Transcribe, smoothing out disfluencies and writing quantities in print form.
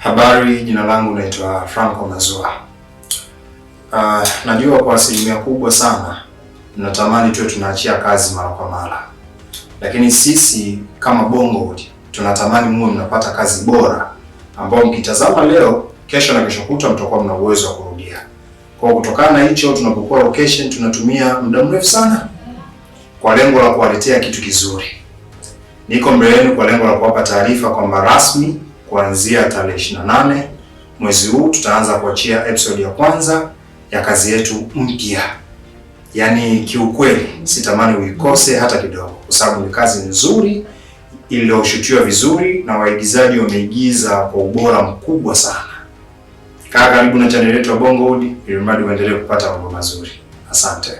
Habari, jina langu naitwa Franco Mazua. Najua kwa asilimia kubwa sana mnatamani tuwe tunaachia kazi mara kwa mara, lakini sisi kama Bongowood tunatamani muwe mnapata kazi bora ambao mkitazama leo, kesho na kesho kutwa mtakuwa mna uwezo wa kurudia. Kwa kutokana na hicho, tunapokuwa location tunatumia muda mrefu sana kwa lengo la kuwaletea kitu kizuri. Niko mbele yenu kwa lengo la kuwapa taarifa kwamba rasmi kuanzia tarehe 28 mwezi huu tutaanza kuachia episode ya kwanza ya kazi yetu mpya. Yaani kiukweli sitamani uikose hata kidogo, kwa sababu ni kazi nzuri iliyoshutiwa vizuri na waigizaji wameigiza kwa ubora mkubwa sana. Kaa karibu na channel yetu ya Bongowood ili mradi uendelee kupata mambo mazuri. Asante.